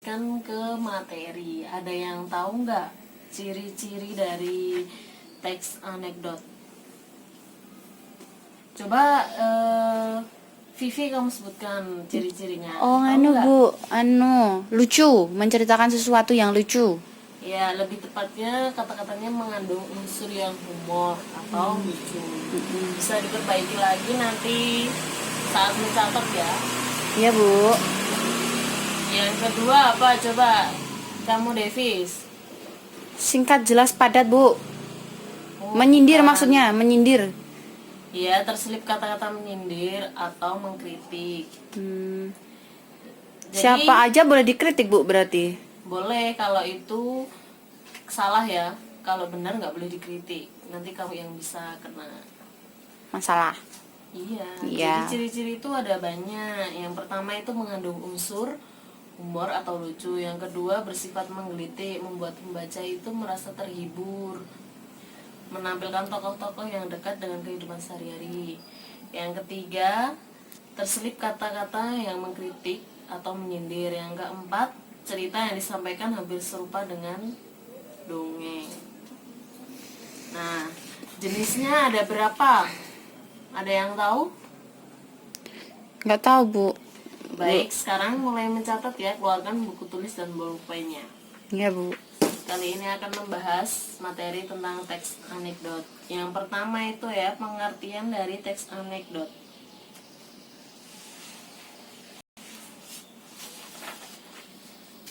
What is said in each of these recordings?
lanjutkan ke materi. Ada yang tahu nggak ciri-ciri dari teks anekdot? Coba Vivi kamu sebutkan ciri-cirinya. Oh, Tahu nggak? Bu, lucu, menceritakan sesuatu yang lucu. Ya, lebih tepatnya kata-katanya mengandung unsur yang humor atau lucu. Bisa diperbaiki lagi nanti saat mencatat ya. Iya, Bu. Yang kedua apa? Coba kamu Davis. Singkat, jelas, padat, Bu. Oh, Menyindir bukan. maksudnya, menyindir. Ya, terselip kata-kata menyindir atau mengkritik. Jadi, Siapa aja boleh dikritik, Bu, berarti. boleh kalau itu salah ya. Kalau benar nggak boleh dikritik. Nanti kamu yang bisa kena Masalah. Iya, Iya. jadi ciri-ciri itu ada banyak. Yang pertama itu mengandung unsur humor atau lucu. Yang kedua bersifat menggelitik, membuat pembaca itu merasa terhibur. Menampilkan tokoh-tokoh yang dekat dengan kehidupan sehari-hari. Yang ketiga, terselip kata-kata yang mengkritik atau menyindir. Yang keempat, cerita yang disampaikan hampir serupa dengan dongeng. Nah, jenisnya ada berapa? Ada yang tahu? Nggak tahu, Bu. Baik, sekarang mulai mencatat ya, keluarkan buku tulis dan bolpennya. Iya, Bu. Kali ini akan membahas materi tentang teks anekdot. Yang pertama itu ya, pengertian dari teks anekdot.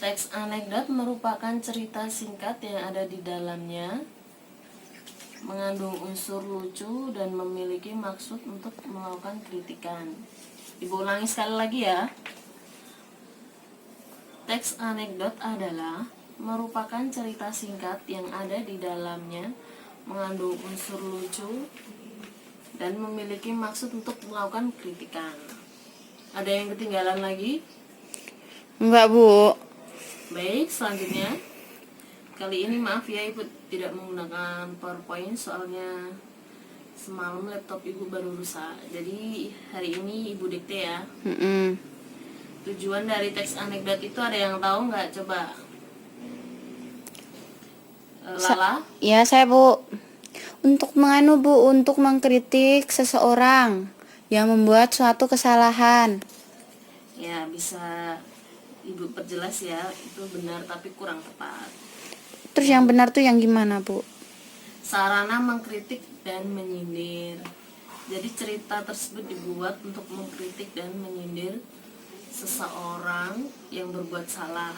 Teks anekdot merupakan cerita singkat yang ada di dalamnya, mengandung unsur lucu dan memiliki maksud untuk melakukan kritikan. Ibu ulangi sekali lagi ya. Teks anekdot adalah merupakan cerita singkat yang ada di dalamnya, mengandung unsur lucu dan memiliki maksud untuk melakukan kritikan. Ada yang ketinggalan lagi? Enggak, Bu. Baik, selanjutnya. Kali ini maaf ya, Ibu tidak menggunakan PowerPoint soalnya semalam laptop Ibu baru rusak. Jadi hari ini Ibu dikte ya. Tujuan dari teks anekdot itu ada yang tahu nggak? Coba. Lala? Ya, saya, Bu. Untuk Bu, untuk mengkritik seseorang yang membuat suatu kesalahan. Ya, bisa Ibu perjelas ya, itu benar tapi kurang tepat. Terus yang benar tuh yang gimana, Bu? Sarana mengkritik dan menyindir. Jadi cerita tersebut dibuat untuk mengkritik dan menyindir seseorang yang berbuat salah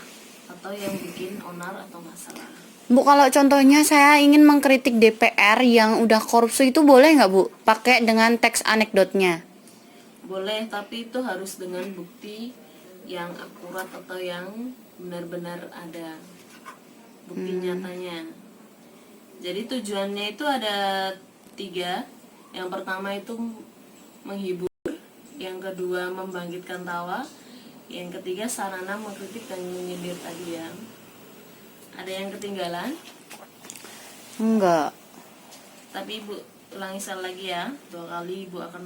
atau yang bikin onar atau masalah. Bu, kalau contohnya saya ingin mengkritik DPR yang udah korupsi, itu boleh nggak, Bu? Pakai dengan teks anekdotnya. Boleh, tapi itu harus dengan bukti yang akurat atau yang benar-benar ada bukti nyatanya. Jadi tujuannya itu ada 3. Yang pertama itu menghibur, yang kedua membangkitkan tawa, yang ketiga sarana mengkritik dan menyindir tadi ya. Ada yang ketinggalan? Enggak. Tapi Ibu ulangi sekali lagi ya, 2 kali Ibu akan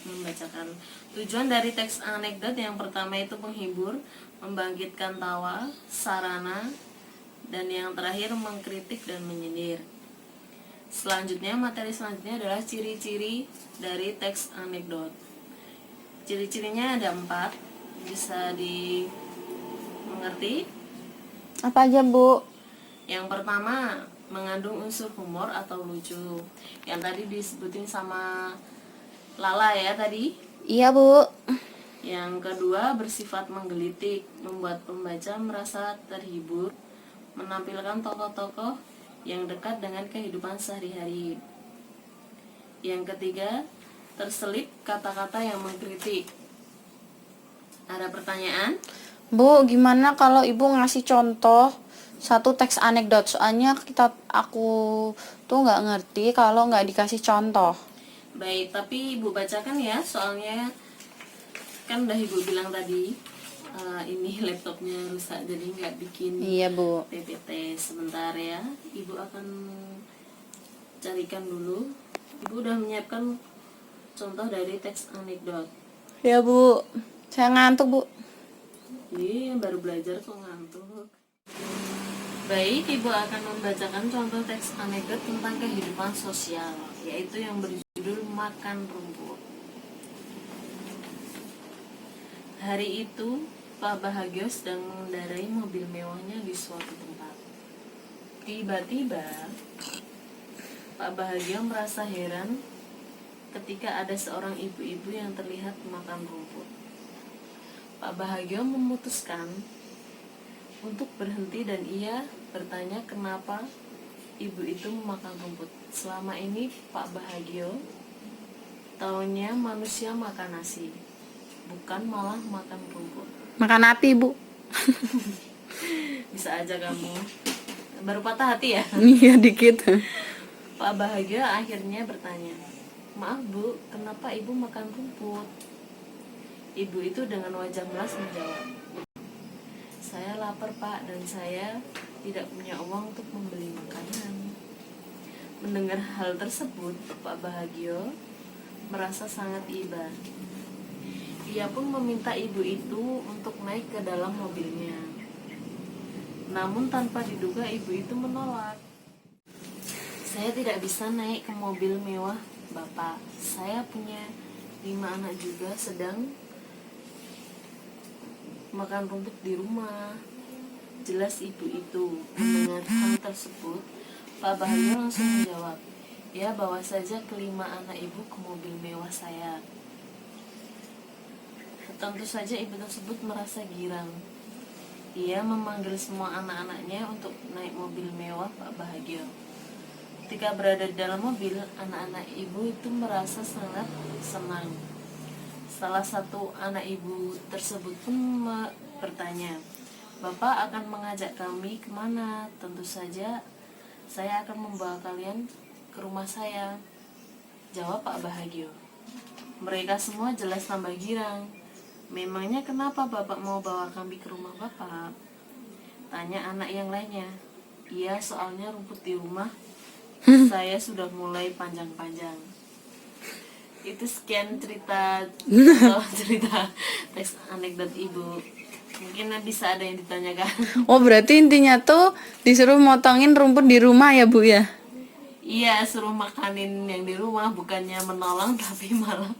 membacakan. Tujuan dari teks anekdot yang pertama itu menghibur, membangkitkan tawa, sarana, dan yang terakhir mengkritik dan menyindir. Selanjutnya, materi selanjutnya adalah ciri-ciri dari teks anekdot. Ciri-cirinya ada 4, bisa dimengerti. Apa aja, Bu? Yang pertama, mengandung unsur humor atau lucu. Yang tadi disebutin sama Lala ya tadi. Iya, Bu. Yang kedua, bersifat menggelitik, membuat pembaca merasa terhibur, menampilkan tokoh-tokoh yang dekat dengan kehidupan sehari-hari. Yang ketiga, terselip kata-kata yang mengkritik. Ada pertanyaan? Bu, gimana kalau Ibu ngasih contoh satu teks anekdot? Soalnya aku tuh nggak ngerti kalau nggak dikasih contoh. Baik, tapi Ibu bacakan ya, soalnya kan udah Ibu bilang tadi ini laptopnya rusak jadi nggak bikin Iya, Bu. PPT. Sebentar ya, Ibu akan carikan dulu. Ibu udah menyiapkan contoh dari teks anekdot. Ya, Bu. Saya ngantuk, Bu. Ini yang baru belajar kok ngantuk. Baik, Ibu akan membacakan contoh teks anekdot tentang kehidupan sosial, yaitu yang berjudul Makan Rumput. Hari itu, Pak Bahagia sedang mengendarai mobil mewahnya di suatu tempat. Tiba-tiba, Pak Bahagia merasa heran ketika ada seorang ibu-ibu yang terlihat makan rumput. Pak Bahagia memutuskan untuk berhenti dan ia bertanya kenapa ibu itu memakan rumput. Selama ini Pak Bahagia taunya manusia makan nasi, bukan malah makan rumput. Makan hati, Bu. Bisa aja kamu. Baru patah hati ya? Iya, dikit. Pak Bahagia akhirnya bertanya, "Maaf Bu, kenapa ibu makan rumput?" Ibu itu dengan wajah melas menjawab, "Saya lapar Pak dan saya tidak punya uang untuk membeli makanan." Mendengar hal tersebut, Pak Bahagia merasa sangat iba. Ia pun meminta ibu itu untuk naik ke dalam mobilnya. Namun tanpa diduga ibu itu menolak. "Saya tidak bisa naik ke mobil mewah Bapak. Saya punya 5 anak juga sedang makan rumput di rumah." Jelas ibu itu. Mendengar hal tersebut, Pak Bahagia langsung menjawab, "Ya, bawa saja kelima anak ibu ke mobil mewah saya." Tentu saja ibu tersebut merasa girang. Ia memanggil semua anak-anaknya untuk naik mobil mewah Pak Bahagia. Ketika berada di dalam mobil, anak-anak ibu itu merasa sangat senang. Salah satu anak ibu tersebut pun bertanya, "Bapak akan mengajak kami kemana?" "Tentu saja, saya akan membawa kalian ke rumah saya," jawab Pak Bahagia. Mereka semua jelas tambah girang. "Memangnya kenapa Bapak mau bawa kami ke rumah Bapak?" tanya anak yang lainnya. "Iya, soalnya rumput di rumah saya sudah mulai panjang-panjang." Itu sekian cerita teks anekdot ibu. Mungkin bisa ada yang ditanyakan. Oh, berarti intinya tuh disuruh motongin rumput di rumah ya, Bu ya? Iya, suruh makanin yang di rumah, bukannya menolong tapi malah.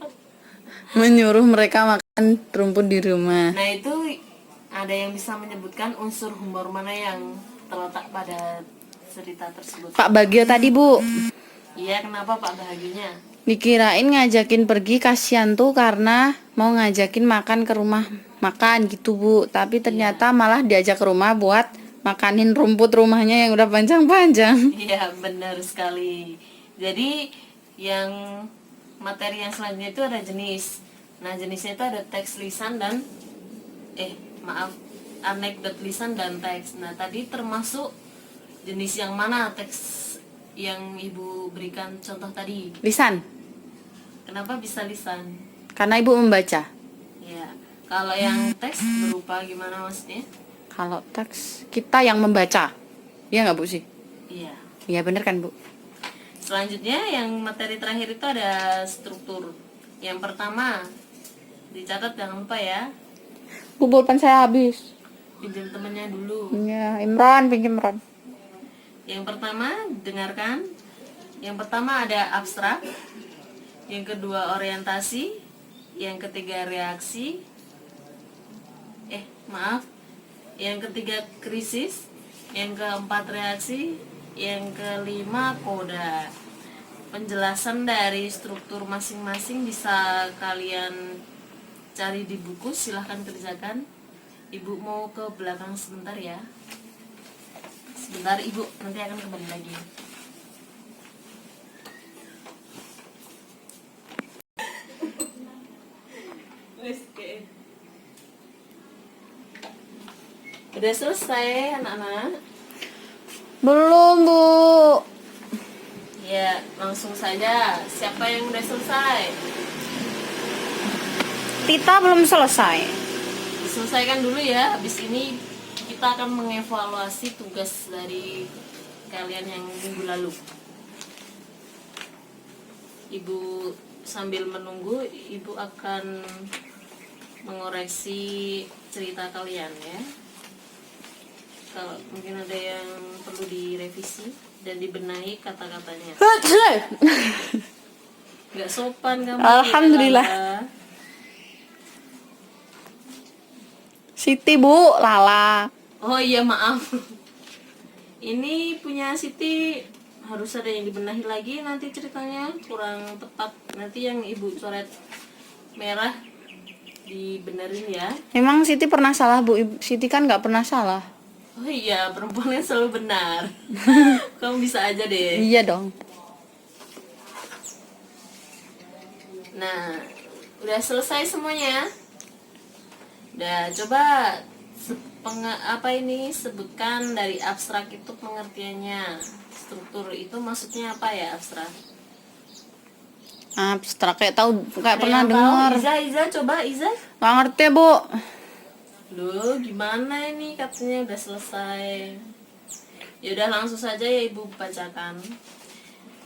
Menyuruh mereka makan rumput di rumah. Nah, itu ada yang bisa menyebutkan unsur humor mana yang terletak pada cerita tersebut? Pak Bagio tadi, Bu. Iya, kenapa Pak Bahagianya? Dikirain ngajakin pergi kasihan tuh karena mau ngajakin makan ke rumah makan gitu, Bu. Tapi ternyata malah diajak ke rumah buat makanin rumput rumahnya yang udah panjang-panjang. Iya, benar sekali. Jadi yang materi yang selanjutnya itu ada jenis. Nah, jenisnya itu ada teks lisan dan anekdot lisan dan teks. Nah, tadi termasuk jenis yang mana teks yang Ibu berikan contoh tadi? Lisan. Kenapa bisa lisan? Karena Ibu membaca. Ya, kalau yang teks berupa gimana maksudnya? Kalau teks kita yang membaca. Iya nggak, Bu sih? Iya. Iya bener kan, Bu? Selanjutnya yang materi terakhir itu ada struktur. Yang pertama, dicatat jangan lupa ya. Bu, pulpen saya habis. Pinjam temennya dulu. Iya, Imran, pinjam Imran. Yang pertama, dengarkan. Yang pertama ada abstrak. Yang kedua orientasi. Yang ketiga reaksi. Yang ketiga krisis. Yang keempat reaksi. Yang kelima koda. Penjelasan dari struktur masing-masing bisa kalian cari di buku, silahkan kerjakan. Ibu mau ke belakang sebentar ya. Sebentar Ibu, nanti akan kembali lagi. Udah selesai anak-anak? Belum, Bu. Ya, langsung saja. Siapa yang udah selesai? Tita belum selesai. Diselesaikan dulu ya. Habis ini kita akan mengevaluasi tugas dari kalian yang minggu lalu. Ibu sambil menunggu, Ibu akan mengoreksi cerita kalian ya. Kalau mungkin ada yang perlu direvisi dan dibenahi kata-katanya. Nggak sopan kamu. Alhamdulillah. Ya, Lala. Siti Bu, Lala. Oh iya maaf. Ini punya Siti harus ada yang dibenahi lagi, nanti ceritanya kurang tepat. Nanti yang ibu coret merah dibenerin ya. Emang Siti pernah salah Bu? Siti kan nggak pernah salah. Oh iya, perempuan yang selalu benar. Kamu bisa aja deh. Iya dong. Nah, udah selesai semuanya. Udah, coba sebutkan dari abstrak itu pengertiannya. Struktur itu maksudnya apa ya abstrak? Abstrak kayak Ada pernah yang tahu? dengar. Iza, coba Iza. Nggak ngerti Bu. Loh, gimana ini katanya udah selesai. Ya udah langsung saja ya Ibu bacakan.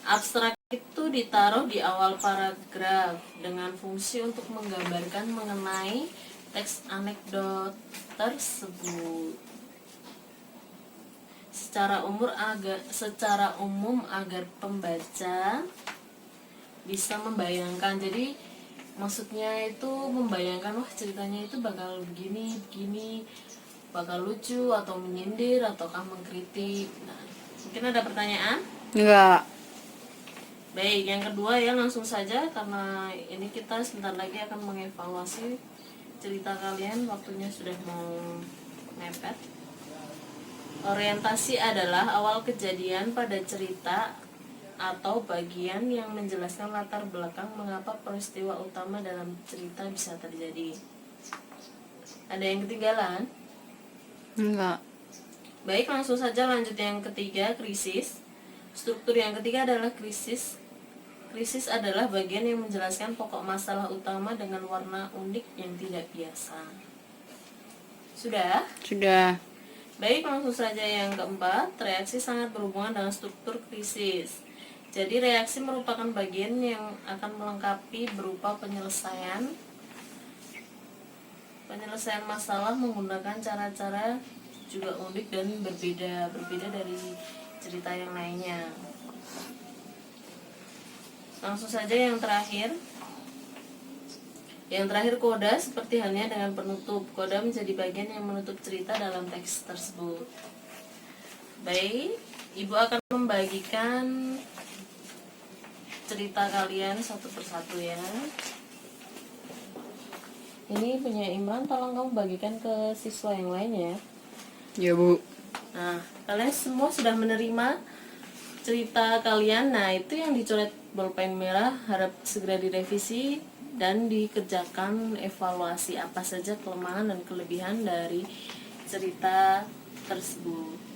Abstrak itu ditaruh di awal paragraf dengan fungsi untuk menggambarkan mengenai teks anekdot tersebut. Secara umum agar pembaca bisa membayangkan. Jadi maksudnya itu membayangkan, wah ceritanya itu bakal begini, bakal lucu atau menyindir ataukah mengkritik. Nah, mungkin ada pertanyaan? Enggak. Baik, yang kedua ya langsung saja karena ini kita sebentar lagi akan mengevaluasi cerita kalian, waktunya sudah mau mepet. Orientasi adalah awal kejadian pada cerita atau bagian yang menjelaskan latar belakang mengapa peristiwa utama dalam cerita bisa terjadi. Ada yang ketinggalan? Enggak. Baik, langsung saja lanjut yang ketiga, krisis. Struktur yang ketiga adalah krisis. Krisis adalah bagian yang menjelaskan pokok masalah utama dengan warna unik yang tidak biasa. Sudah? Sudah. Baik, langsung saja yang keempat, reaksi sangat berhubungan dengan struktur krisis. Jadi reaksi merupakan bagian yang akan melengkapi berupa penyelesaian masalah menggunakan cara-cara juga unik dan berbeda dari cerita yang lainnya. Langsung saja yang terakhir. Yang terakhir, koda, seperti halnya dengan penutup. Koda menjadi bagian yang menutup cerita dalam teks tersebut. Baik, Ibu akan membagikan cerita kalian satu persatu ya. Ini punya Imran, tolong kamu bagikan ke siswa yang lain ya. Ya Bu. Nah, kalian semua sudah menerima cerita kalian. Nah, itu yang dicoret bolpen merah harap segera direvisi dan dikerjakan evaluasi apa saja kelemahan dan kelebihan dari cerita tersebut.